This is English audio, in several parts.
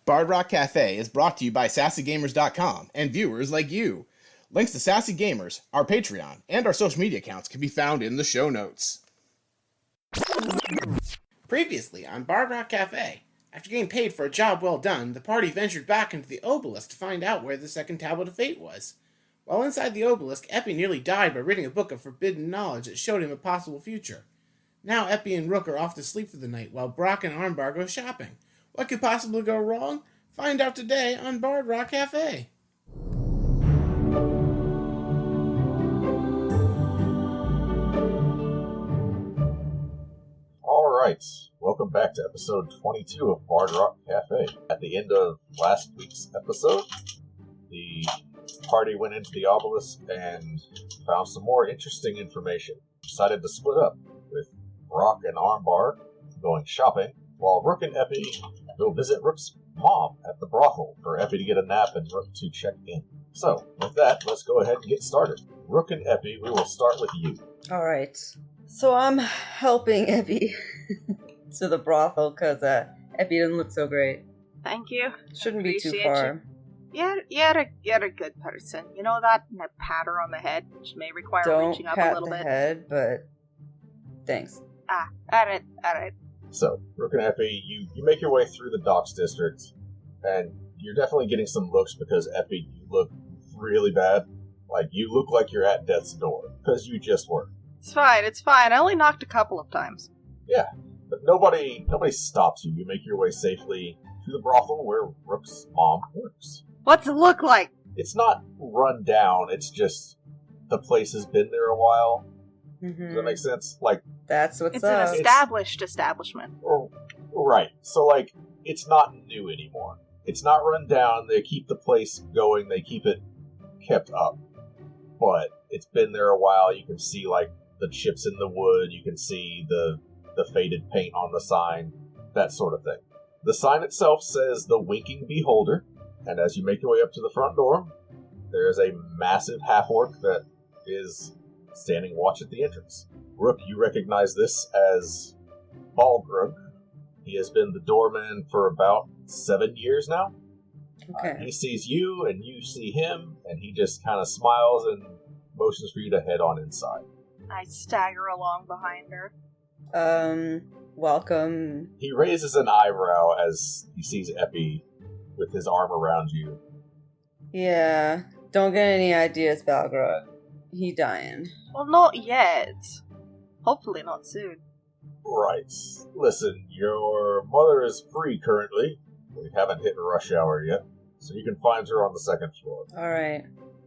Bard Rock Cafe is brought to you by SassyGamers.com and viewers like you. Links to Sassy Gamers, our Patreon, and our social media accounts can be found in the show notes. Previously on Bard Rock Cafe, after getting paid for a job well done, the party ventured back into the obelisk to find out where the second tablet of fate was. While inside the obelisk, Epi nearly died by reading a book of forbidden knowledge that showed him a possible future. Now Epi and Rook are off to sleep for the night while Brock and Armar go shopping. What could possibly go wrong? Find out today on Bard Rock Cafe. Alright, welcome back to episode 22 of Bard Rock Cafe. At the end of last week's episode, the party went into the obelisk and found some more interesting information. Decided to split up, with Brock and Armbar going shopping, while Rook and Epi go visit Rook's mom at the brothel for Epi to get a nap and Rook to check in. So, with that, let's go ahead and get started. Rook and Epi, we will start with you. Alright. So I'm helping Epi to the brothel because Epi doesn't look so great. Thank you. Shouldn't be too far. You're a good person. You know that? And a pat her on the head, which may require reaching up a little bit. Don't pat the head, but thanks. Alright. So, Rook and Epi, you make your way through the docks district, and you're definitely getting some looks because, Epi, you look really bad. Like, you look like you're at death's door, because you just were. It's fine. I only knocked a couple of times. Yeah, but nobody stops you. You make your way safely to the brothel where Rook's mom works. What's it look like? It's not run down, it's just the place has been there a while. Mm-hmm. Does that make sense? Like, that's what's it's up. It's an established establishment. Right. So, like, it's not new anymore. It's not run down. They keep the place going. They keep it kept up. But it's been there a while. You can see, like, the chips in the wood. You can see the faded paint on the sign. That sort of thing. The sign itself says The Winking Beholder. And as you make your way up to the front door, there is a massive half-orc that is standing watch at the entrance. Rook, you recognize this as Balgrug. He has been the doorman for about 7 years now. Okay. He sees you, and you see him, and he just kind of smiles and motions for you to head on inside. I stagger along behind her. Welcome. He raises an eyebrow as he sees Epi with his arm around you. Yeah, don't get any ideas, Balgrug. He dying. Well, not yet. Hopefully not soon. Right. Listen, your mother is free currently. We haven't hit rush hour yet, so you can find her on the second floor. Alright.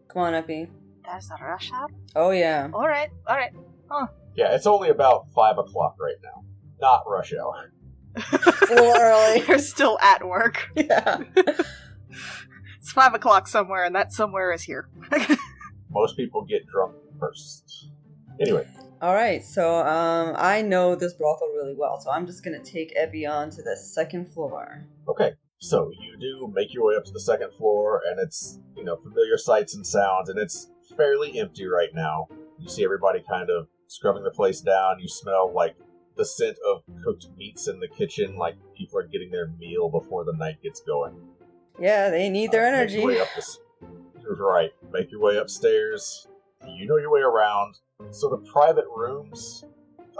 Come on, Epi. There's a rush hour? Oh, yeah. Alright. Huh. Yeah, it's only about 5 o'clock right now. Not rush hour. A little early. You're still at work. Yeah. It's 5 o'clock somewhere, and that somewhere is here. Most people get drunk first. Anyway. Alright, so I know this brothel really well, so I'm just gonna take Epi on to the second floor. Okay, so you do make your way up to the second floor, and it's, familiar sights and sounds, and it's fairly empty right now. You see everybody kind of scrubbing the place down. You smell, like, the scent of cooked meats in the kitchen, like people are getting their meal before the night gets going. Yeah, they need their energy. Make your way up right. Make your way upstairs. You know your way around. So the private rooms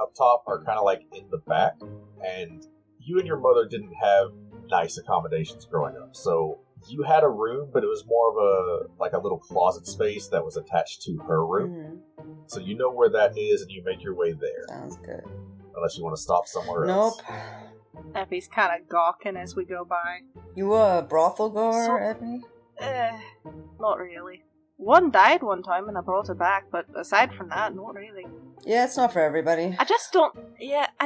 up top are kind of like in the back, and you and your mother didn't have nice accommodations growing up. So you had a room, but it was more of a little closet space that was attached to her room. Mm-hmm. So you know where that is, and you make your way there. Sounds good. Unless you want to stop somewhere else. Nope. Epi's kind of gawking as we go by. You a brothel goer, Epi? Not really. One died one time and I brought it back, but aside from that, not really. Yeah, it's not for everybody. I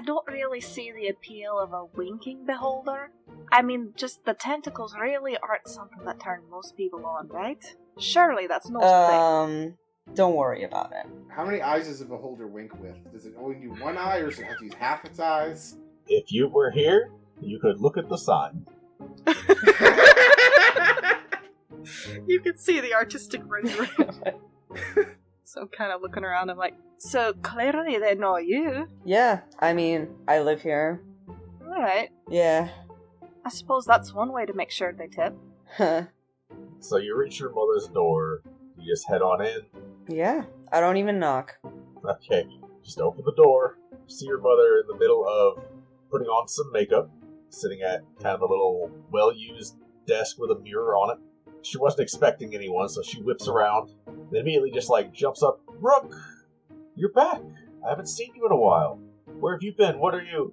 don't really see the appeal of a winking beholder. I mean, just the tentacles really aren't something that turn most people on, right? Surely that's not a thing. Don't worry about it. How many eyes does a beholder wink with? Does it only do one eye, or does it have to use half its eyes? If you were here, you could look at the sign. You could see the artistic rendering. So I'm kind of looking around, I'm like, so clearly they know you. Yeah, I mean, I live here. Alright. Yeah. I suppose that's one way to make sure they tip. Huh. So you reach your mother's door. You just head on in. Yeah, I don't even knock. Okay, just open the door. See your mother in the middle of putting on some makeup, sitting at kind of a little well-used desk with a mirror on it. She wasn't expecting anyone, so she whips around, and immediately just jumps up. Rook, you're back. I haven't seen you in a while. Where have you been? What are you?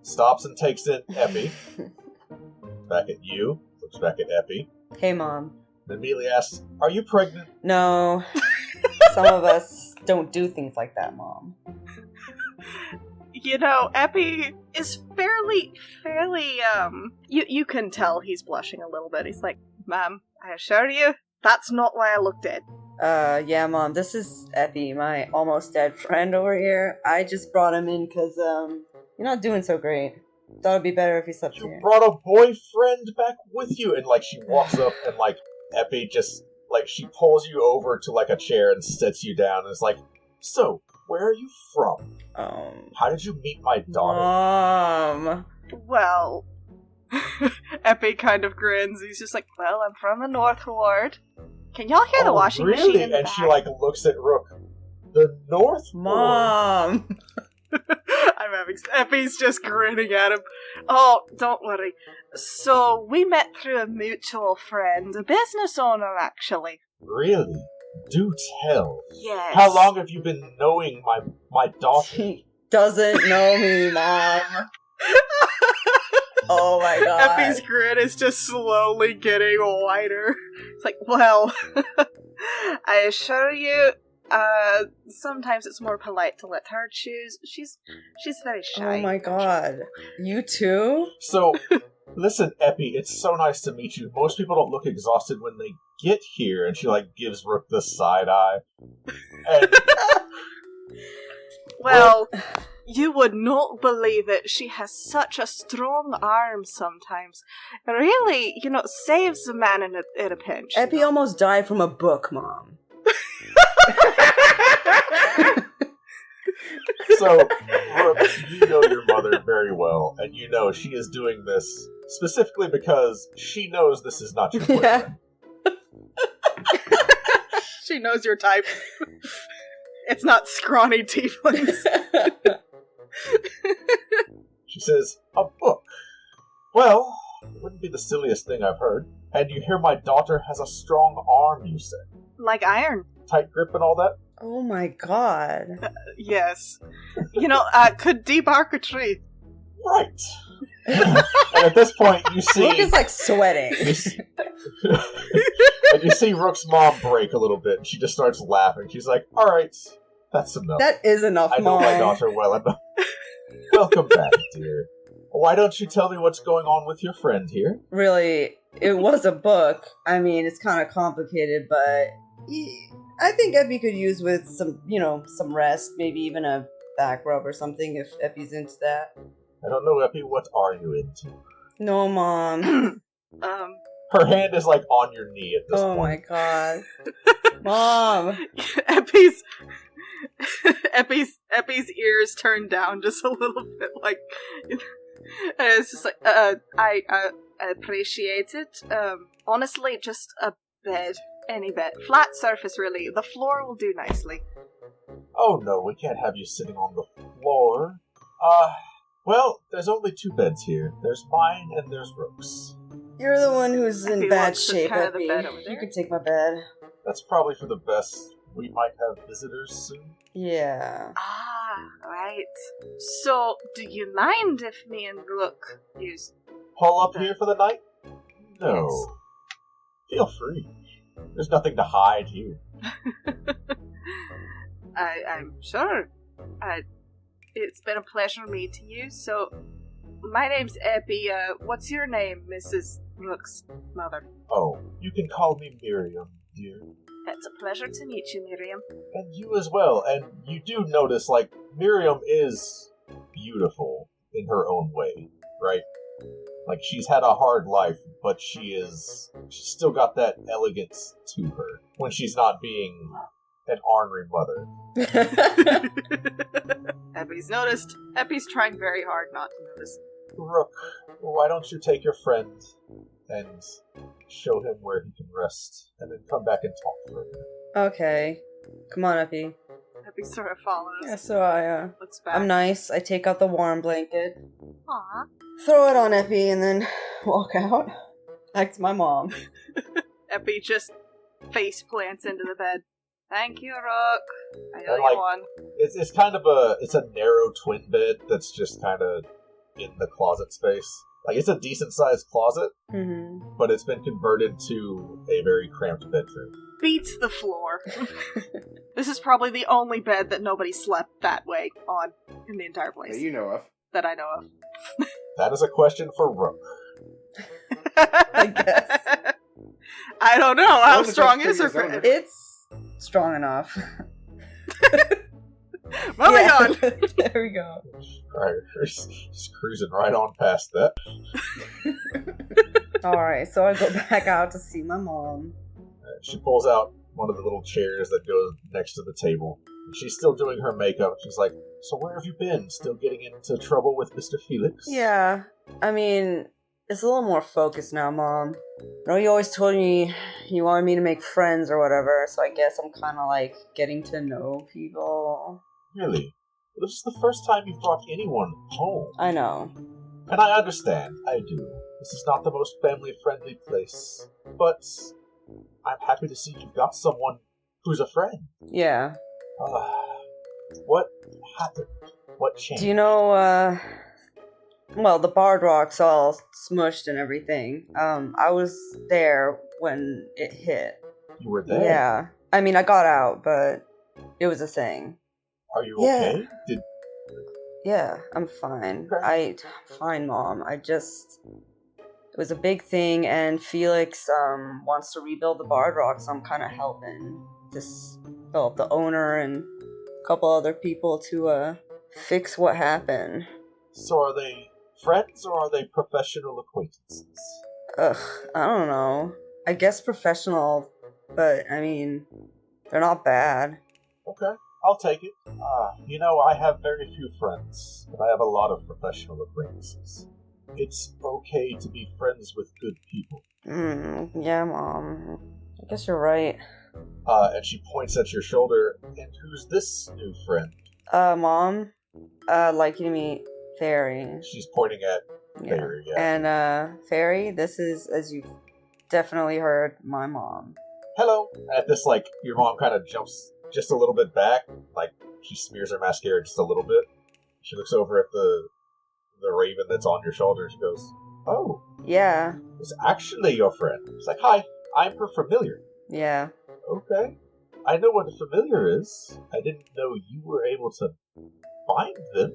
Stops and takes in Epi. Back at you. Looks back at Epi. Hey, Mom. And immediately asks, "Are you pregnant?" No. Some of us don't do things like that, Mom. You know, Epi is fairly, you can tell he's blushing a little bit. He's like, Ma'am, I assure you, that's not why I look dead. Yeah, Mom, this is Epi, my almost dead friend over here. I just brought him in because, you're not doing so great. Thought it'd be better if he slept You here. brought a boyfriend back with you? And, she walks up and, Epi just, she pulls you over to, a chair and sits you down and is like, "So, where are you from? How did you meet my daughter?" Mom! Well, Epi kind of grins. He's just like, well, I'm from the North Ward. Can y'all hear the washing machine in the And back? she, looks at Rook. The North Ward? Mom! Epi's just grinning at him. Oh, don't worry. So, we met through a mutual friend, a business owner, actually. Really? Do tell. Yes. How long have you been knowing my daughter? She doesn't know me, Mom. Oh my god. Epi's grin is just slowly getting wider. It's like, well, I assure you, sometimes it's more polite to let her choose. She's very shy. Oh my god. You too? So, listen, Epi, it's so nice to meet you. Most people don't look exhausted when they get here. And she, gives Rook the side eye. And Well, you would not believe it. She has such a strong arm sometimes. Really, saves a man in a pinch. Epi almost died from a book, Mom. So, Rook, you know your mother very well, and you know she is doing this specifically because she knows this is not your boyfriend. She knows your type. It's not scrawny tieflings. She says, "A book. Well, it wouldn't be the silliest thing I've heard. And you hear my daughter has a strong arm, you said. Like iron. Tight grip and all that?" Oh my god. Yes. Could debark a tree. Right. And at this point, you see... Rook is sweating. And you see Rook's mom break a little bit, and she just starts laughing. She's like, "Alright, that's enough. That is enough, I know Mom. my daughter well enough. Welcome back, dear. Why don't you tell me what's going on with your friend here?" Really, it was a book. I mean, it's kind of complicated, but I think Epi could use with some rest, maybe even a back rub or something if Epi's into that. I don't know, Epi, what are you into? No, Mom. Her hand is on your knee at this Oh my point. god. Mom. Epi's ears turn down just a little bit, and it's just I appreciate it. Honestly, just a bed, any bed, flat surface really. The floor will do nicely. Oh no, we can't have you sitting on the floor. Well, there's only 2 beds here. There's mine and there's Rook's. You're the one who's in Epi bad wants to shape, kind of the Epi. bed over You there. could take my bed. That's probably for the best. We might have visitors soon. Yeah. Ah, right. So, do you mind if me and Rook use... Pull up here for the night? No. Feel free. There's nothing to hide here. I'm sure. It's been a pleasure meeting you. So, my name's Epi. What's your name, Mrs. Rook's mother? Oh, you can call me Miriam, dear. It's a pleasure to meet you, Miriam. And you as well. And you do notice, Miriam is beautiful in her own way, right? She's had a hard life, but she's still got that elegance to her when she's not being an ornery mother. Epi's noticed. Epi's trying very hard not to notice. Rook, why don't you take your friend and show him where he can rest, and then come back and talk for a minute? Okay. Come on, Epi. Epi sort of follows. Yeah, so I, Looks back. I'm nice. I take out the warm blanket, Aw. throw it on Epi, and then walk out. Back to my mom. Epi just face plants into the bed. Thank you, Rook. I owe And, you one. It's kind of it's a narrow twin bed that's just kind of in the closet space. Like, it's a decent-sized closet, Mm-hmm. but it's been converted to a very cramped bedroom. Beats the floor. This is probably the only bed that nobody slept that way on in the entire place. That you know of. That I know of. That is a question for Rook. I guess. I don't know. How Well, the strong best is her thing is bed? It's strong enough. Moving on. There we go. Alright, just cruising right on past that. Alright, so I go back out to see my mom. She pulls out one of the little chairs that goes next to the table. She's still doing her makeup. She's like, so where have you been? Still getting into trouble with Mr. Felix? Yeah, I mean, it's a little more focused now, Mom. I know you always told me you wanted me to make friends or whatever, so I guess I'm kind of like getting to know people. Really? This is the first time you've brought anyone home. I know. And I understand, I do. This is not the most family-friendly place. But I'm happy to see you've got someone who's a friend. Yeah. What happened? What changed? Do you know, well, the Bard Rock's all smushed and everything. I was there when it hit. You were there? Yeah. I mean, I got out, but it was a thing. Are you Yeah. okay? Yeah, I'm fine. Okay. I'm fine, Mom. It was a big thing, and Felix wants to rebuild the Bard Rock, so I'm kind of helping this the owner and a couple other people to fix what happened. So are they friends or are they professional acquaintances? Ugh, I don't know. I guess professional, but I mean, they're not bad. Okay, I'll take it. I have very few friends, but I have a lot of professional acquaintances. It's okay to be friends with good people. Yeah, Mom. I guess you're right. And she points at your shoulder, and who's this new friend? Mom, like you to meet Fairy. She's pointing at Fairy, yeah. And, Fairy, this is, as you've definitely heard, my mom. Hello! At this, your mom kind of jumps just a little bit back, she smears her mascara just a little bit. She looks over at the raven that's on your shoulder, and she goes, oh, Yeah, it's actually your friend. She's like, hi, I'm her familiar. yeah. Okay. I know what a familiar is. I didn't know you were able to find them.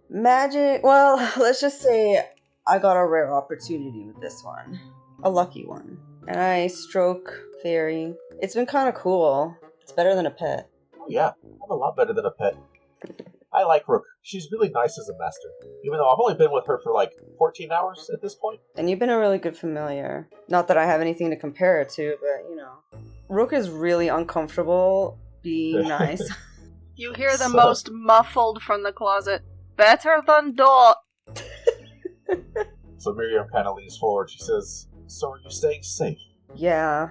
Magic, well, let's just say I got a rare opportunity with this one. A lucky one. And I stroke Fairy. It's been kind of cool. It's better than a pet. Oh yeah, I'm a lot better than a pet. I like Rook. She's really nice as a master. Even though I've only been with her for 14 hours at this point. And you've been a really good familiar. Not that I have anything to compare it to, but, Rook is really uncomfortable being nice. You hear the most muffled from the closet. Better than Dot. So Miriam kind of leans forward. She says, so are you staying safe? Yeah.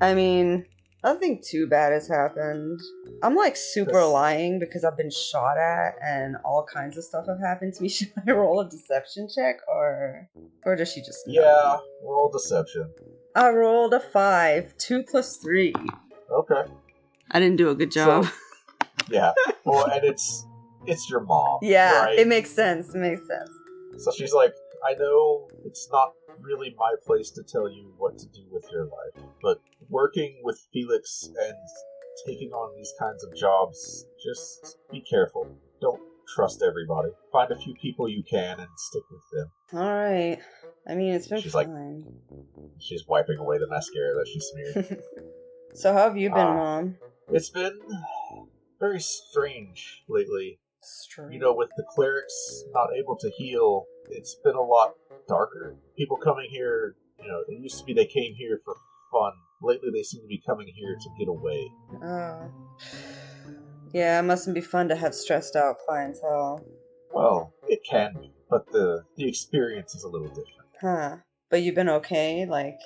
I mean, nothing too bad has happened. I'm super lying because I've been shot at and all kinds of stuff have happened to me. Should I roll a deception check or does she just know? Yeah, roll deception. I rolled a 5. 2 plus 3. Okay. I didn't do a good job. So, yeah. Well, and it's your mom. Yeah, right? it makes sense. So she's like, I know it's not really my place to tell you what to do with your life, but working with Felix and taking on these kinds of jobs, just be careful. Don't trust everybody. Find a few people you can and stick with them. Alright. I mean, it's been She's fine. She's wiping away the mascara that she smeared. So how have you been, Mom? It's been very strange lately. Strange. With the clerics not able to heal, it's been a lot darker. People coming here, it used to be they came here for fun. Lately they seem to be coming here to get away. Oh. Yeah, it mustn't be fun to have stressed out clientele. Well, it can be, but the experience is a little different. Huh. But you've been okay? Like,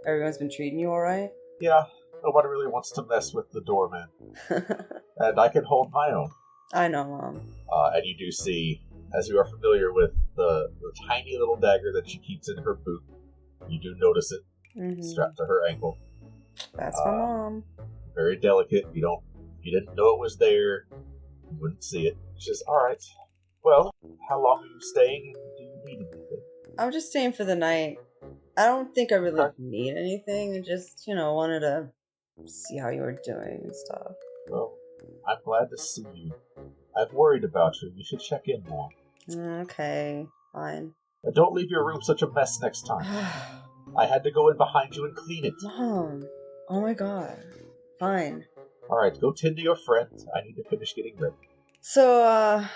everyone's been treating you alright? Yeah, nobody really wants to mess with the doorman. And I can hold my own. I know, Mom. And you do see, as you are familiar with the tiny little dagger that she keeps in her boot, you do notice it strapped to her ankle. That's my mom. Very delicate. If you didn't know it was there, you wouldn't see it. She says, alright, well, how long are you staying? Do you need anything? I'm just staying for the night. I don't think I really need anything. I just, wanted to see how you were doing and stuff. Well, I'm glad to see you. I've worried about you. You should check in more. Okay, fine. And don't leave your room such a mess next time. I had to go in behind you and clean it. Mom, oh my god. Fine. Alright, go tend to your friend. I need to finish getting ready. So,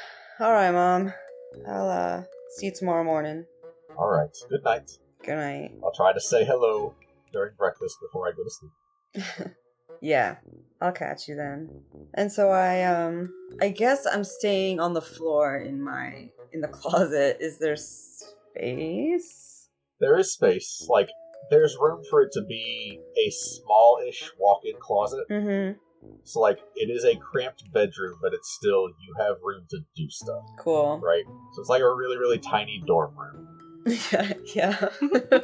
alright, Mom. I'll, see you tomorrow morning. Alright, good night. Good night. I'll try to say hello during breakfast before I go to sleep. Yeah, I'll catch you then. And so I guess I'm staying on the floor in the closet. Is there space? There is space. Like, there's room for it to be a small-ish walk-in closet. Mm-hmm. So, like, it is a cramped bedroom, but it's still, you have room to do stuff. Cool. Right? So it's like a really, really tiny dorm room. Yeah.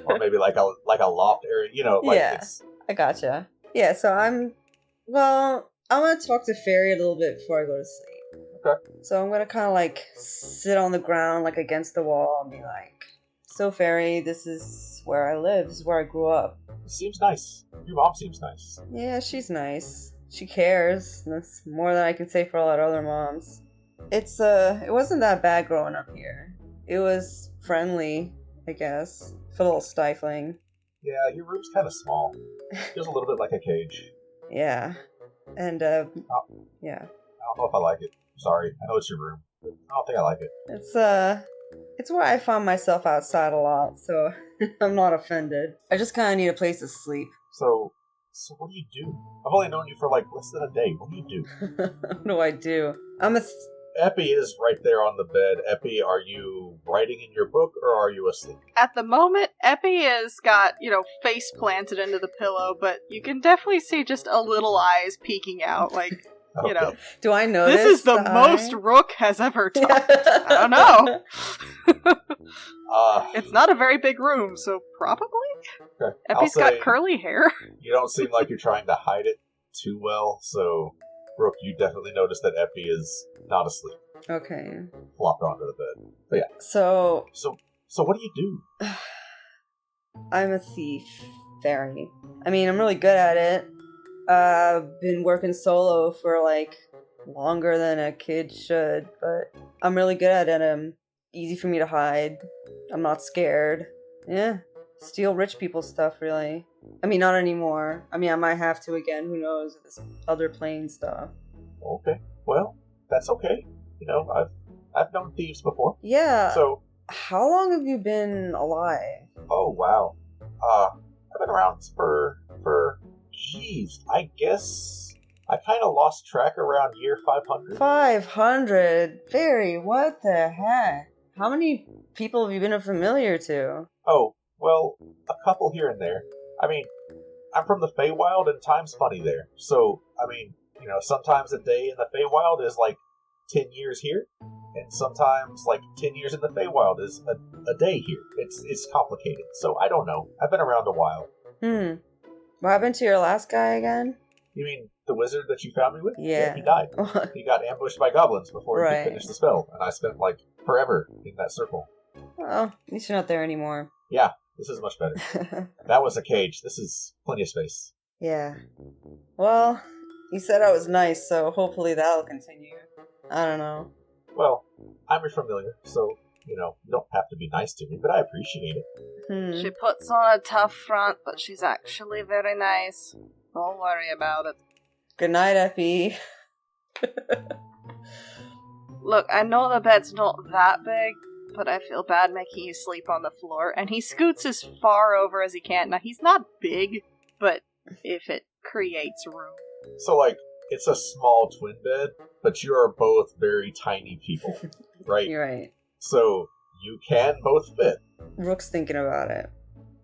Or maybe like a loft area, it's... I gotcha. Yeah, so I'm gonna talk to Fairy a little bit before I go to sleep. Okay. So I'm gonna kind of like sit on the ground, like against the wall, and be like, "So Fairy, this is where I live. This is where I grew up." It seems nice. Your mom seems nice. Yeah, she's nice. She cares. That's more than I can say for a lot of other moms. It wasn't that bad growing up here. It was friendly, I guess. It's a little stifling. Yeah, your room's kind of small. Feels a little bit like a cage. Yeah. And, yeah. I don't know if I like it. Sorry, I know it's your room, but I don't think I like it. It's where I find myself outside a lot, so I'm not offended. I just kind of need a place to sleep. So what do you do? I've only known you for like less than a day. What do you do? What do I do? Epi is right there on the bed. Epi, are you writing in your book or are you asleep? At the moment, Epi has got, face planted into the pillow, but you can definitely see just a little eyes peeking out, like, Okay. Do I notice? This is the most Rook has ever talked. I don't know. It's not a very big room, so probably? Okay. Epi's got curly hair. You don't seem like you're trying to hide it too well, so Rook, you definitely notice that Epi is not asleep. Okay. Flopped onto the bed. But yeah. So what do you do? I'm a thief, Fairy. I mean, I'm really good at it. I've been working solo for, like, longer than a kid should, but I'm really good at it. I'm easy for me to hide. I'm not scared. Yeah. Steal rich people's stuff, really. I mean, not anymore. I mean, I might have to again. Who knows? This other plane stuff. Okay. Well, that's okay. I've known thieves before. Yeah. So, how long have you been alive? Oh, wow. I've been around for geez, I guess I kind of lost track around year 500. 500? Fairy, what the heck? How many people have you been familiar to? Oh, well, a couple here and there. I mean, I'm from the Feywild and time's funny there. So, I mean, sometimes a day in the Feywild is like 10 years here, and sometimes like 10 years in the Feywild is a day here. It's complicated, so I don't know. I've been around a while. What happened to your last guy again? You mean the wizard that you found me with? Yeah. He died. He got ambushed by goblins before he could finish the spell, and I spent like forever in that circle. Oh, at least you're not there anymore. Yeah, this is much better. That was a cage. This is plenty of space. Yeah. Well, you said I was nice, so hopefully that'll continue. I don't know. Well, I'm your familiar, so, you don't have to be nice to me, but I appreciate it. She puts on a tough front, but she's actually very nice. Don't worry about it. Good night, Epi. Look, I know the bed's not that big, but I feel bad making you sleep on the floor, and he scoots as far over as he can. Now, he's not big, but if it creates room. So, like, it's a small twin bed, but you are both very tiny people, right? You're right. So you can both fit. Rook's thinking about it.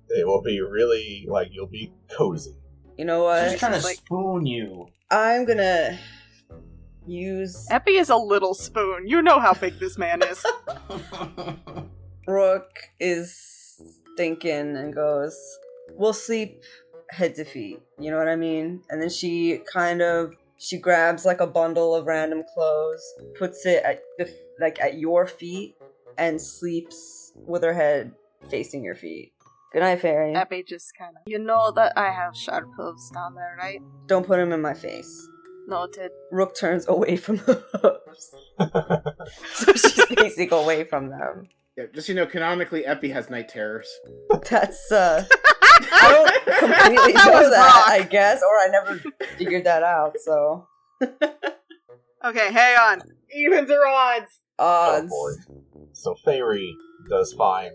It will be really, you'll be cozy. You know what? She's trying to spoon you. I'm gonna use... Epi is a little spoon. You know how big this man is. Rook is thinking and goes, we'll sleep head to feet. You know what I mean? And then she grabs like a bundle of random clothes, puts it at your feet, and sleeps with her head facing your feet. Good night, fairy. Epi just kind of... You know that I have sharp hooves down there, right? Don't put him in my face. Noted. Rook turns away from the hooves. So she's facing away from them. Yeah, just canonically, Epi has night terrors. That's, I don't completely know that, I guess, or I never figured that out, so... Okay, hang on. Evens or odds? Odds. Oh boy. So Fairy does find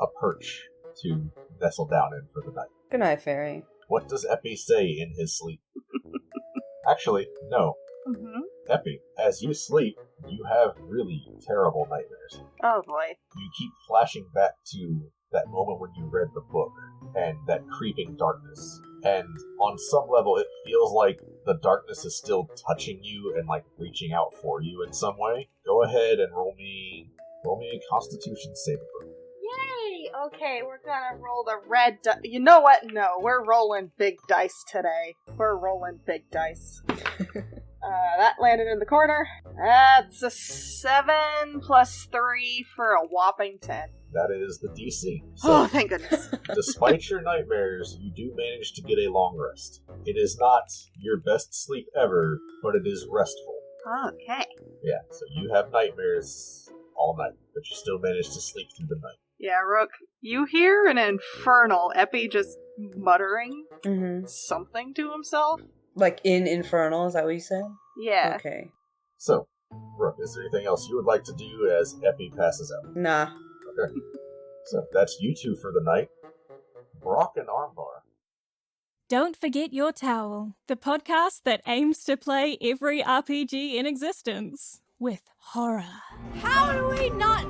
a perch to nestle down in for the night. Good night, fairy. What does Epi say in his sleep? Actually, no. Mm-hmm. Epi, as you sleep, you have really terrible nightmares. Oh boy. You keep flashing back to that moment when you read the book, and that creeping darkness. And on some level, it feels like the darkness is still touching you and reaching out for you in some way. Go ahead and roll me a Constitution saving throw. Yay! Okay, we're gonna roll the red dice. You know what? No, we're rolling big dice today. We're rolling big dice. That landed in the corner. That's a 7 plus 3 for a whopping 10. That is the DC. Oh, thank goodness. Despite your nightmares, you do manage to get a long rest. It is not your best sleep ever, but it is restful. Okay. Yeah, so you have nightmares all night, but you still manage to sleep through the night. Yeah, Rook, you hear an infernal Epi just muttering something to himself. Like in Infernal, is that what you said? Yeah. Okay. So, Rook, is there anything else you would like to do as Epi passes out? Nah. Okay. So, that's you two for the night. Brock and Armar. Don't forget your towel, the podcast that aims to play every RPG in existence with horror. How do we not?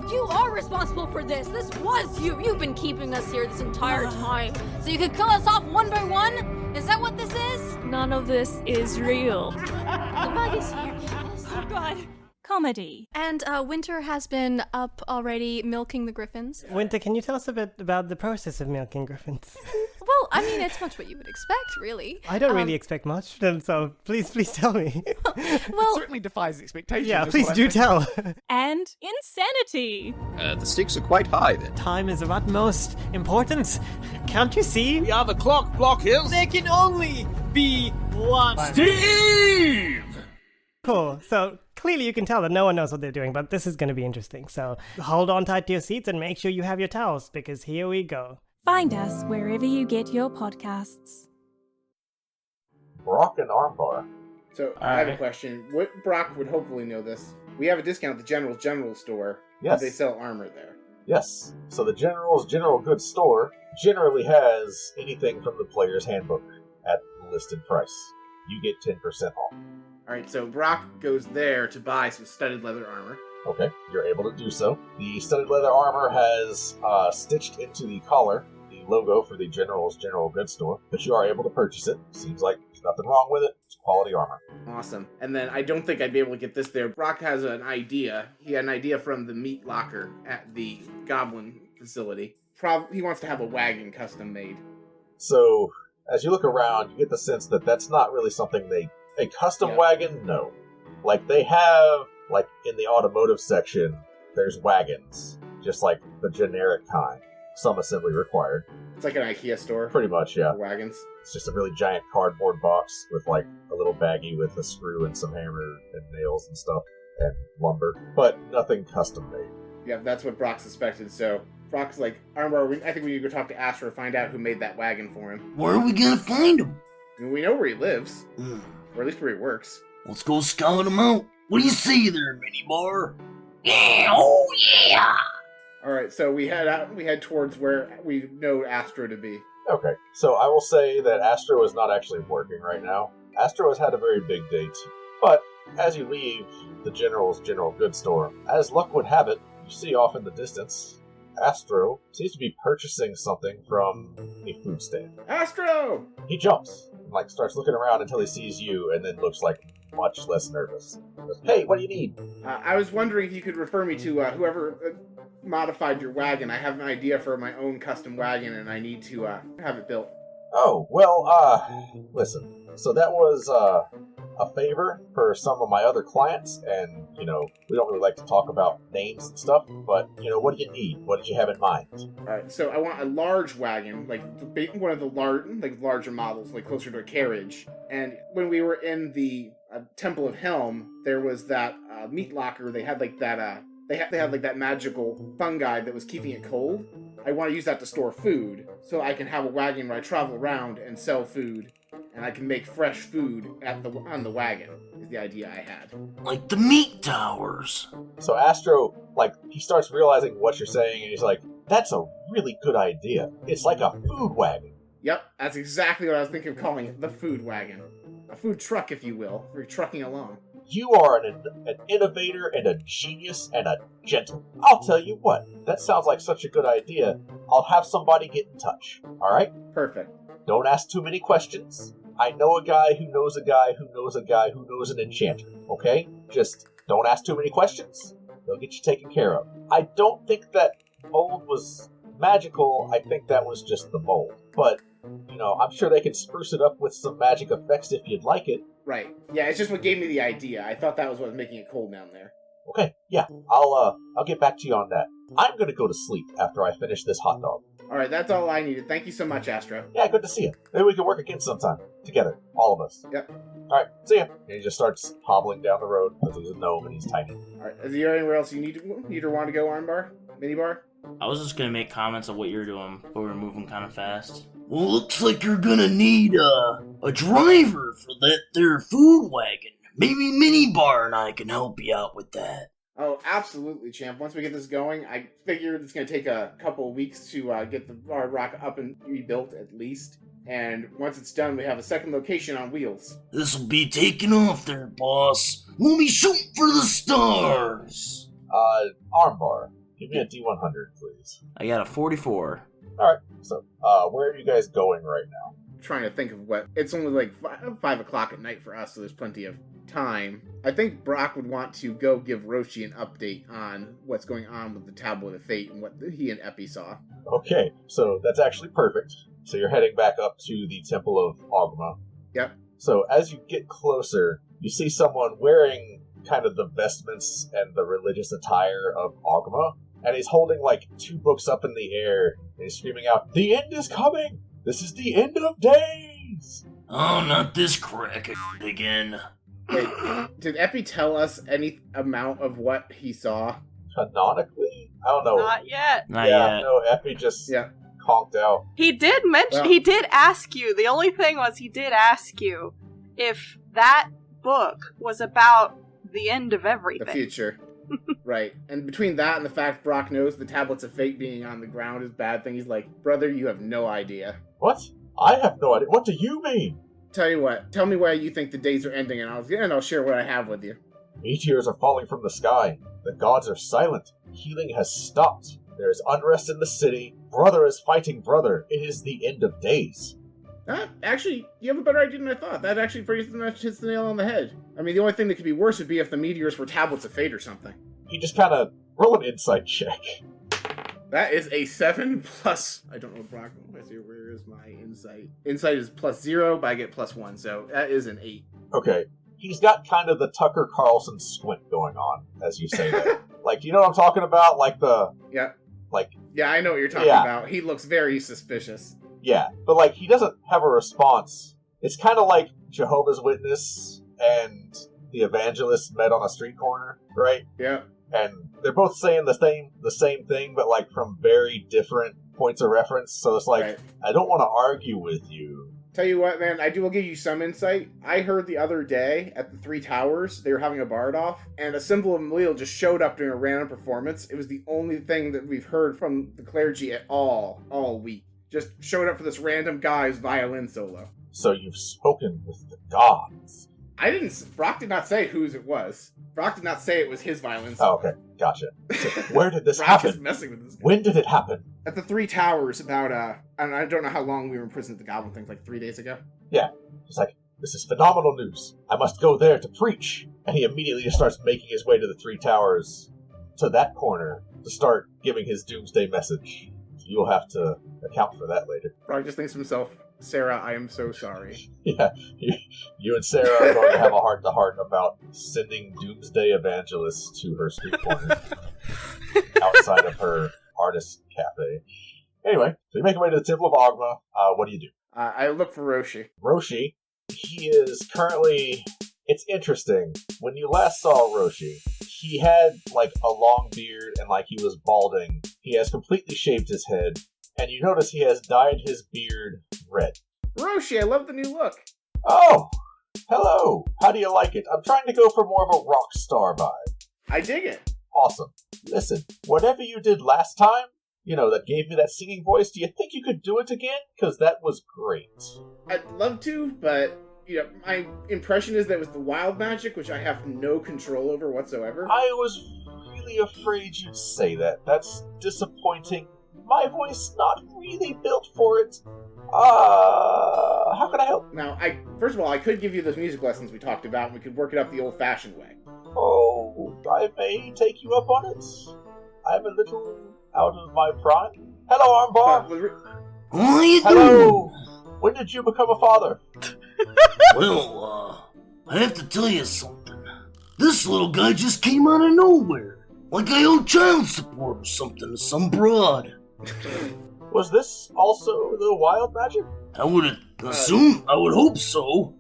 You are responsible for this. This was you. You've been keeping us here this entire time. So you could kill us off one by one? Is that what this is? None of this is real. The bug is here. Oh god. Comedy. And Winter has been up already milking the griffins. Winter, can you tell us a bit about the process of milking griffins? Well, I mean, it's much what you would expect, really. I don't really expect much, so please tell me. Well, certainly defies expectations. Yeah, please do tell. And insanity. The stakes are quite high then. Time is of utmost importance. Can't you see? Yeah, the clock block is. There can only be one. Steve! Cool. So clearly you can tell that no one knows what they're doing, but this is going to be interesting. So hold on tight to your seats and make sure you have your towels, because here we go. Find us wherever you get your podcasts. Brock and Armbar. So, I have a question. Brock would hopefully know this. We have a discount at the General's General Store. Yes. They sell armor there. Yes. So the General's General Goods Store generally has anything from the player's handbook at the listed price. You get 10% off. Alright, so Brock goes there to buy some studded leather armor. Okay, you're able to do so. The studded leather armor has stitched into the collar the logo for the General's General Goods Store, but you are able to purchase it. Seems like there's nothing wrong with it. It's quality armor. Awesome. And then I don't think I'd be able to get this there. Brock has an idea. He had an idea from the meat locker at the Goblin facility. He wants to have a wagon custom made. So, as you look around, you get the sense that that's not really something A custom wagon? No. They have, in the automotive section, there's wagons. Just like the generic kind. Some assembly required. It's like an IKEA store. Pretty much, yeah. For wagons. It's just a really giant cardboard box with, a little baggie with a screw and some hammer and nails and stuff. And lumber. But nothing custom made. Yeah, that's what Brock suspected, so... Brock's like, Armbar, I think we need to go talk to Astra to find out who made that wagon for him. Where are we gonna find him? I mean, we know where he lives. Or at least where he works. Let's go scout him out. What do you see there, minibar? Yeah, oh yeah! Alright, so we head towards where we know Astra to be. Okay, so I will say that Astra is not actually working right now. Astro has had a very big day too. But as you leave the General's general goods store, as luck would have it, you see off in the distance, Astro seems to be purchasing something from a food stand. Astro! He jumps and starts looking around until he sees you, and then looks much less nervous. He goes, "Hey, what do you need?" I was wondering if you could refer me to whoever modified your wagon. I have an idea for my own custom wagon, and I need to have it built. Oh, well, listen. So that was a favor for some of my other clients, and, we don't really like to talk about names and stuff, but, what do you need? What did you have in mind? Alright, so I want a large wagon, one of the larger models, closer to a carriage. And when we were in the Temple of Helm, there was that meat locker. They had that magical fungi that was keeping it cold. I want to use that to store food, so I can have a wagon where I travel around and sell food, and I can make fresh food on the wagon, is the idea I had. Like the meat towers. So Astro, he starts realizing what you're saying, and he's like, "That's a really good idea. It's like a food wagon." Yep, that's exactly what I was thinking of calling it, the food wagon. A food truck, if you will, for trucking along. You are an innovator and a genius and a gentleman. I'll tell you what, that sounds like such a good idea. I'll have somebody get in touch, alright? Perfect. Don't ask too many questions. I know a guy who knows a guy who knows a guy who knows an enchanter, okay? Just don't ask too many questions. They'll get you taken care of. I don't think that mold was magical. I think that was just the mold. But, I'm sure they can spruce it up with some magic effects if you'd like it. Right. Yeah, it's just what gave me the idea. I thought that was what was making it cold down there. Okay, yeah. I'll get back to you on that. I'm gonna go to sleep after I finish this hot dog. Alright, that's all I needed. Thank you so much, Astro. Yeah, good to see you. Maybe we can work again sometime. Together. All of us. Yep. Alright, see ya. And he just starts hobbling down the road because he's a gnome and he's tiny. Alright, is there anywhere else you need or want to go, Armbar? Minibar? I was just gonna make comments on what you're doing, but we're moving kind of fast. Well, looks like you're gonna need a driver for that there food wagon. Maybe Minibar and I can help you out with that. Oh, absolutely, champ. Once we get this going, I figure it's going to take a couple of weeks to get the Hard Rock up and rebuilt at least. And once it's done, we have a second location on wheels. This'll be taking off there, boss. We'll be shooting for the stars. Armbar, give me a D100, please. I got a 44. Alright, so, where are you guys going right now? I'm trying to think of what... It's only 5 o'clock at night for us, so there's plenty of time. I think Brock would want to go give Roshi an update on what's going on with the Tablet of Fate and what he and Epi saw. Okay, so that's actually perfect. So you're heading back up to the Temple of Ogma. Yep. So as you get closer, you see someone wearing kind of the vestments and the religious attire of Ogma, and he's holding 2 books up in the air, and he's screaming out, "The end is coming! This is the end of days!" Oh, not this crack again. Wait, did Epi tell us any amount of what he saw? Canonically? I don't know. Not yet. Not yet. No, Epi just conked out. He did mention, he did ask you. The only thing was he did ask you if that book was about the end of everything. The future. Right. And between that and the fact Brock knows the Tablets of Fate being on the ground is a bad thing, he's like, "Brother, you have no idea." What? I have no idea. What do you mean? Tell you what, tell me why you think the days are ending, and I'll share what I have with you. Meteors are falling from the sky. The gods are silent. Healing has stopped. There is unrest in the city. Brother is fighting brother. It is the end of days. Actually, you have a better idea than I thought. That actually pretty much hits the nail on the head. I mean, the only thing that could be worse would be if the meteors were Tablets of Fate or something. He just kind of roll an insight check. That is a 7 plus... I don't know, Brock. Where is my insight? Insight is +0, but I get +1, so that is an 8. Okay. He's got kind of the Tucker Carlson squint going on, as you say that. You know what I'm talking about? Yeah. Yeah, I know what you're talking about. He looks very suspicious. Yeah, but he doesn't have a response. It's kind of like Jehovah's Witness and the evangelist met on a street corner, right? Yeah. And they're both saying the same thing, but from very different points of reference. So it's right. I don't want to argue with you. Tell you what, man, will give you some insight. I heard the other day at the 3 Towers, they were having a bard off, and a symbol of Malil just showed up during a random performance. It was the only thing that we've heard from the clergy at all week. Just showed up for this random guy's violin solo. So you've spoken with the gods. Brock did not say whose it was. Brock did not say it was his violence. Oh, okay. Gotcha. So where did this Brock happen? is messing with this guy. When did it happen? At the Three Towers about, and I don't know how long we were in prison at the Goblin thing, like 3 days ago. Yeah. It's like, this is phenomenal news. I must go there to preach. And he immediately just starts making his way to the Three Towers, to that corner, to start giving his doomsday message. So you'll have to account for that later. Brock just thinks to himself, Sarah, I am so sorry. Yeah, you and Sarah are going to have a heart-to-heart about sending doomsday evangelists to her street corner outside of her artist cafe. Anyway, so you make your way to the Temple of Agma. What do you do? I look for Roshi. Roshi, he is currently... It's interesting. When you last saw Roshi, he had, like, a long beard and, like, he was balding. He has completely shaved his head. And you notice he has dyed his beard red. Roshi, I love the new look. Oh, hello. How do you like it? I'm trying to go for more of a rock star vibe. I dig it. Awesome. Listen, whatever you did last time, that gave me that singing voice, do you think you could do it again? Because that was great. I'd love to, but, my impression is that it was the wild magic, which I have no control over whatsoever. I was really afraid you'd say that. That's disappointing. My voice not really built for it. How can I help? Now, first of all, I could give you those music lessons we talked about, and we could work it up the old-fashioned way. Oh, I may take you up on it. I'm a little out of my prime. Hello, Armar. How are you Hello. When did you become a father? Well, I have to tell you something. This little guy just came out of nowhere. Like I owe child support or something to some broad. Was this also the wild magic? I would assume, I would hope so.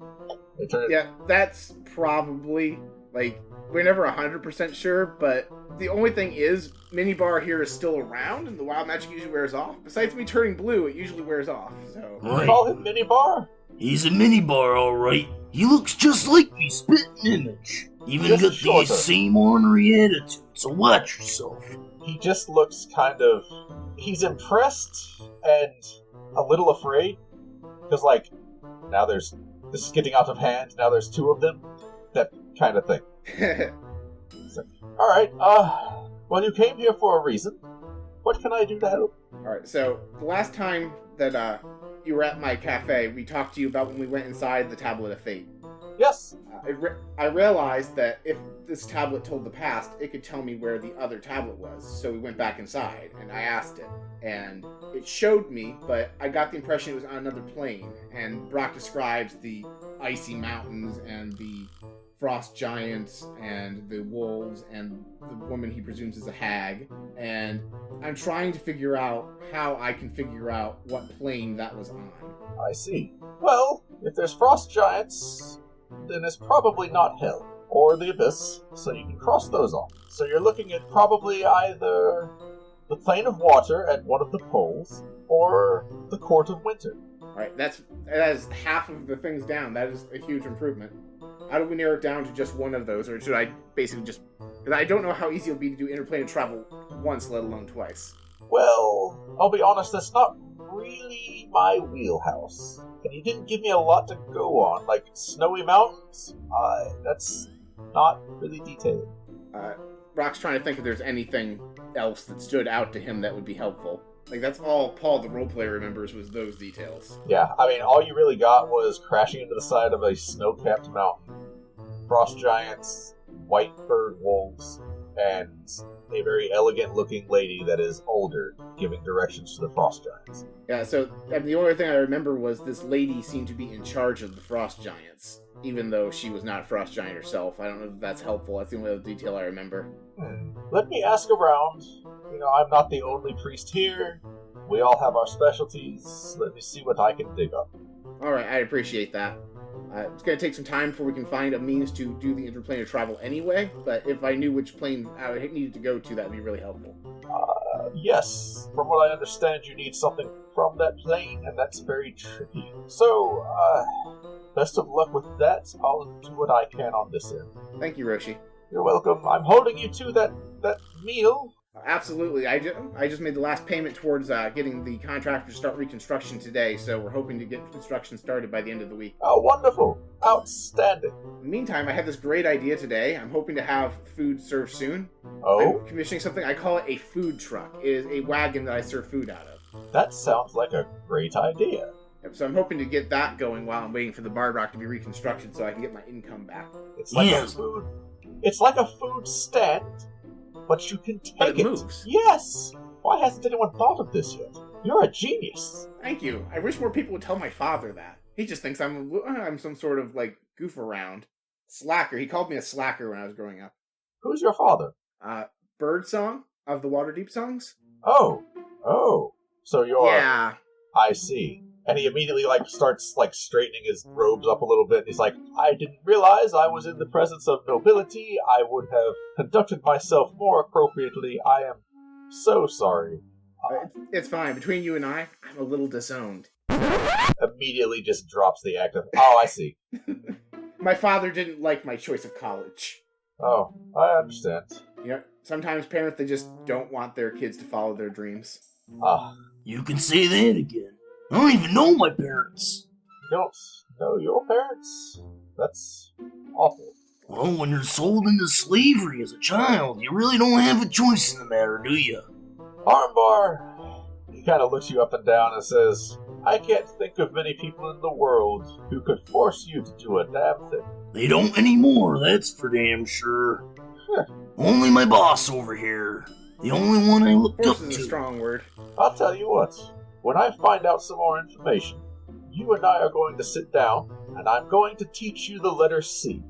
Yeah, that's probably, we're never 100% sure, but the only thing is, Minibar here is still around, and the wild magic usually wears off. Besides me turning blue, it usually wears off, so... Right. Call him Minibar? He's a Minibar, alright. He looks just like me, spitting image. Even got the same ornery attitude, so watch yourself. He just looks kind of... He's impressed and a little afraid. Because, now this is getting out of hand, now there's two of them. That kind of thing. So, alright, well, you came here for a reason. What can I do to help? Alright, so, the last time that, you were at my cafe, we talked to you about when we went inside the Tablet of Fate. Yes. I realized that if this tablet told the past, it could tell me where the other tablet was. So we went back inside, and I asked it. And it showed me, but I got the impression it was on another plane. And Brock describes the icy mountains, and the frost giants, and the wolves, and the woman he presumes is a hag. And I'm trying to figure out how I can figure out what plane that was on. I see. Well, if there's frost giants... then it's probably not hell, or the abyss, so you can cross those off. So you're looking at probably either the plane of water at one of the poles, or the court of winter. Alright, that is half of the things down. That is a huge improvement. How do we narrow it down to just one of those, or should I basically just... Because I don't know how easy it'll be to do interplane travel once, let alone twice. Well, I'll be honest, that's not really my wheelhouse. And you didn't give me a lot to go on, like snowy mountains. That's not really detailed. Brock's trying to think if there's anything else that stood out to him that would be helpful. That's all Paul the roleplayer remembers was those details. Yeah, I mean, all you really got was crashing into the side of a snow-capped mountain, frost giants, white furred wolves, and a very elegant-looking lady that is older, giving directions to the frost giants. Yeah, so the only thing I remember was this lady seemed to be in charge of the frost giants, even though she was not a frost giant herself. I don't know if that's helpful. That's the only other detail I remember. Let me ask around. I'm not the only priest here. We all have our specialties. Let me see what I can dig up. Alright, I appreciate that. It's going to take some time before we can find a means to do the interplanar travel anyway, but if I knew which plane I needed to go to, that would be really helpful. Yes. From what I understand, you need something from that plane, and that's very tricky. So, best of luck with that. I'll do what I can on this end. Thank you, Roshi. You're welcome. I'm holding you to that meal. Absolutely. I just made the last payment towards getting the contractor to start reconstruction today, so we're hoping to get construction started by the end of the week. Oh, wonderful. Outstanding. In the meantime, I had this great idea today. I'm hoping to have food served soon. Oh? I'm commissioning something. I call it a food truck. It is a wagon that I serve food out of. That sounds like a great idea. Yep, so I'm hoping to get that going while I'm waiting for the bar rock to be reconstructed so I can get my income back. It's like a food... It's like a food stand, but you can take but it moves. Yes! Why hasn't anyone thought of this yet? You're a genius. Thank you. I wish more people would tell my father that. He just thinks I'm some sort of, goof around. Slacker. He called me a slacker when I was growing up. Who's your father? Birdsong of the Waterdeep songs. Oh. So you're... Yeah. I see. And he immediately, starts, straightening his robes up a little bit. He's like, I didn't realize I was in the presence of nobility. I would have conducted myself more appropriately. I am so sorry. It's fine. Between you and I'm a little disowned. Immediately just drops the act of, I see. My father didn't like my choice of college. Oh, I understand. Sometimes parents, they just don't want their kids to follow their dreams. You can say that again. I don't even know my parents. You don't know your parents? That's awful. Well, when you're sold into slavery as a child, you really don't have a choice in the matter, do you? Armar, he kind of looks you up and down and says, I can't think of many people in the world who could force you to do a damn thing. They don't anymore, that's for damn sure. Only my boss over here. The only one I looked up to. Force is a strong word. I'll tell you what. When I find out some more information, you and I are going to sit down, and I'm going to teach you the letter C.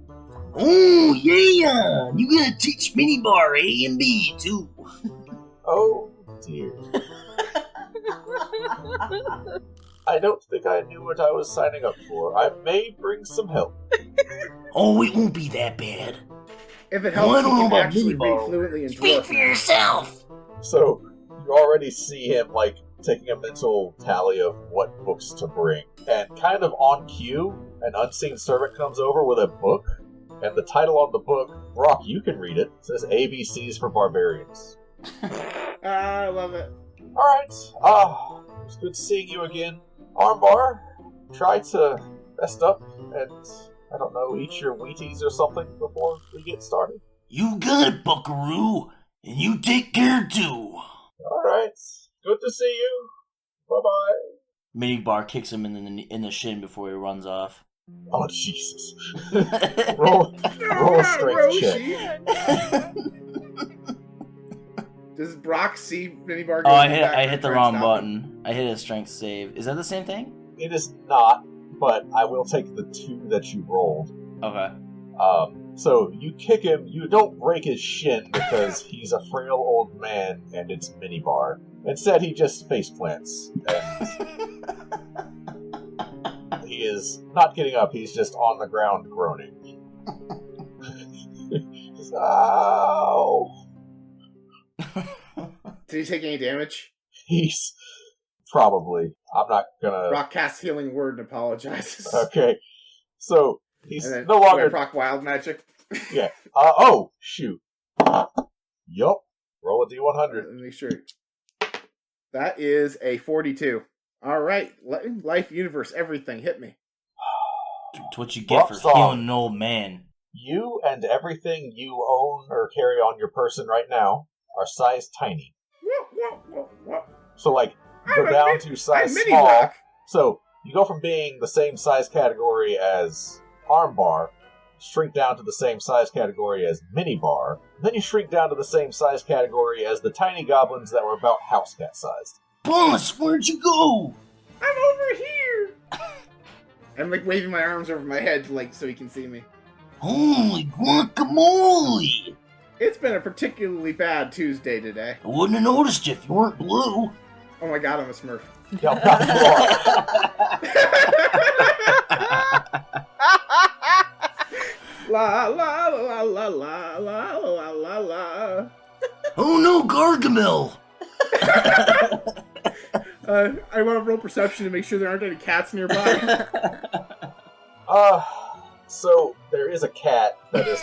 Oh, yeah! You gotta teach Minibar A and B, too. Oh, dear. I don't think I knew what I was signing up for. I may bring some help. Oh, it won't be that bad. If it helps, well, I don't know about actually Minibar. read fluently and Speak for yourself! So, you already see him, taking a mental tally of what books to bring. And kind of on cue, an unseen servant comes over with a book, and the title on the book, Brock, you can read it, says ABCs for Barbarians. I love it. Alright, it's good seeing you again. Armbar, try to rest up and, I don't know, eat your Wheaties or something before we get started. You got it, buckaroo, and you take care too. Alright. Good to see you. Bye-bye. Minibar kicks him in the shin before he runs off. Oh, Jesus. roll a strength check. Does Brock see Minibar? Oh, I hit the wrong button. I hit a strength save. Is that the same thing? It is not, but I will take the 2 that you rolled. Okay. So you kick him. You don't break his shin because he's a frail old man and it's Minibar. Instead, he just face plants. And he is not getting up. He's just on the ground groaning. Ow! Did he take any damage? He's probably. I'm not gonna. Brock casts healing word and apologizes. Okay. So he's and then, no longer. Brock wild magic. Yeah. Oh, shoot. Yup. Roll a D100. Let me make sure. That is a 42. All right. Life, universe, everything. Hit me. It's what you get for healing an old man. You and everything you own or carry on your person right now are size tiny. So, go down to size small. Rock. So, you go from being the same size category as Armbar, shrink down to the same size category as Minibar, then you shrink down to the same size category as the tiny goblins that were about house cat sized. Boss, where'd you go? I'm over here! I'm waving my arms over my head so he can see me. Holy guacamole! It's been a particularly bad Tuesday today. I wouldn't have noticed you if you weren't blue. Oh my god, I'm a Smurf. Yeah, you are. La la la la la la la la la. Oh no, Gargamel! I want to roll perception to make sure there aren't any cats nearby. So there is a cat that is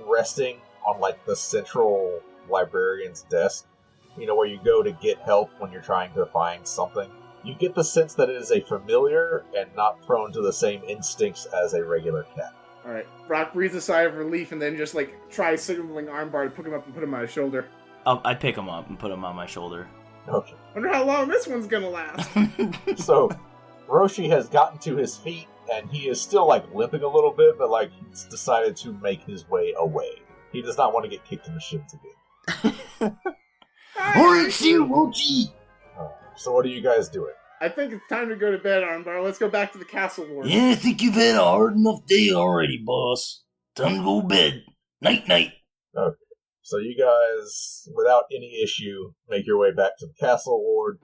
resting on the central librarian's desk, where you go to get help when you're trying to find something. You get the sense that it is a familiar and not prone to the same instincts as a regular cat. Alright, Brock breathes a sigh of relief and then just, tries signaling Armbar to pick him up and put him on his shoulder. I pick him up and put him on my shoulder. Okay. Wonder how long this one's gonna last. So, Roshi has gotten to his feet, and he is still, limping a little bit, but, he's decided to make his way away. He does not want to get kicked in the shins again. Alright, see you, Roshi! So what are you guys doing? I think it's time to go to bed, Armbar. Let's go back to the castle ward. Yeah, I think you've had a hard enough day already, boss. Time to go to bed. Night-night. Okay. So you guys, without any issue, make your way back to the castle ward,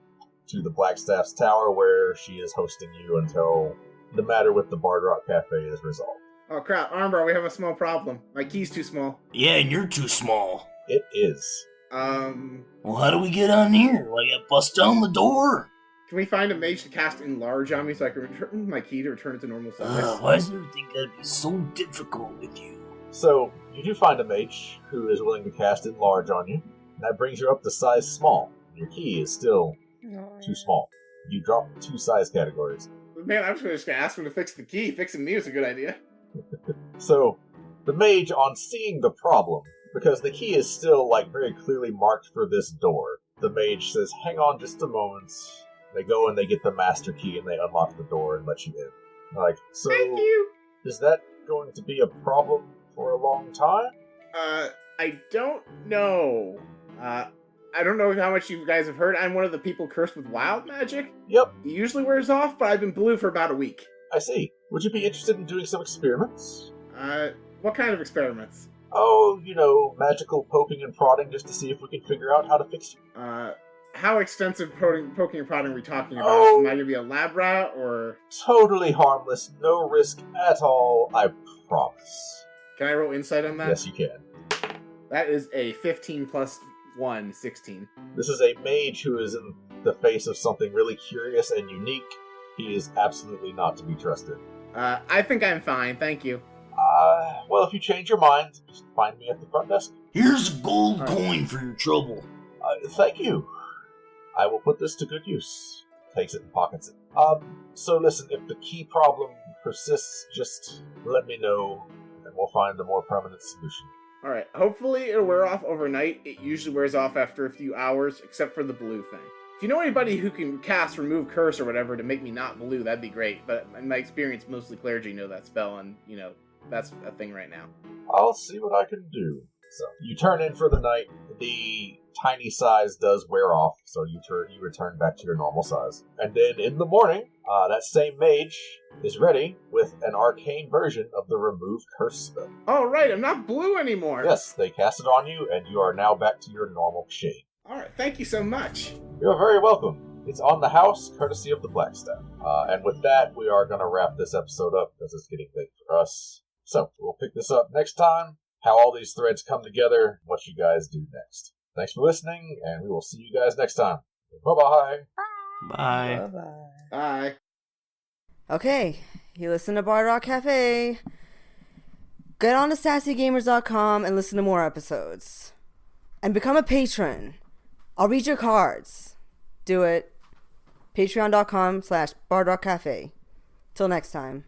to the Blackstaff's tower, where she is hosting you until the matter with the Bard Rock Cafe is resolved. Oh crap, Armbar, we have a small problem. My key's too small. Yeah, and you're too small. It is. Well, how do we get on here? Do I gotta bust down the door? Can we find a mage to cast Enlarge on me so I can return my key to return it to normal size? Why does everything gotta be so difficult with you? So, you do find a mage who is willing to cast Enlarge on you. That brings you up to size small. Your key is still too small. You drop 2 size categories. Man, I'm just gonna ask him to fix the key. Fixing me is a good idea. So, the mage, on seeing the problem, because the key is still, very clearly marked for this door, the mage says, hang on just a moment. They go and they get the master key and they unlock the door and let you in. So, thank you! Is that going to be a problem for a long time? I don't know. I don't know how much you guys have heard. I'm one of the people cursed with wild magic. Yep. It usually wears off, but I've been blue for about a week. I see. Would you be interested in doing some experiments? What kind of experiments? Oh, magical poking and prodding just to see if we can figure out how to fix you. How extensive poking and prodding are we talking about? Oh, Am I gonna be a lab rat, or...? Totally harmless, no risk at all, I promise. Can I roll insight on that? Yes, you can. That is a 15 plus 1, 16. This is a mage who is in the face of something really curious and unique. He is absolutely not to be trusted. I think I'm fine, thank you. Well, if you change your mind, just find me at the front desk. Here's a gold coin for your trouble. Thank you. I will put this to good use. Takes it and pockets it. So listen, if the key problem persists, just let me know, and we'll find a more permanent solution. Alright, hopefully it'll wear off overnight. It usually wears off after a few hours, except for the blue thing. If you know anybody who can cast Remove Curse or whatever to make me not blue, that'd be great. But in my experience, mostly clergy know that spell, and, that's a thing right now. I'll see what I can do. So, you turn in for the night. The tiny size does wear off, so you return back to your normal size. And then in the morning, that same mage is ready with an arcane version of the Remove Curse spell. Oh, right, I'm not blue anymore. Yes, they cast it on you, and you are now back to your normal shade. Alright, thank you so much. You're very welcome. It's on the house, courtesy of the Blackstaff. And with that, we are going to wrap this episode up, because it's getting late for us. So, we'll pick this up next time, how all these threads come together, what you guys do next. Thanks for listening, and we will see you guys next time. Bye-bye. Bye. Bye-bye. Bye. Okay, you listen to Bard Rock Cafe. Get on to sassygamers.com and listen to more episodes. And become a patron. I'll read your cards. Do it. Patreon.com/BardRockCafe. Till next time.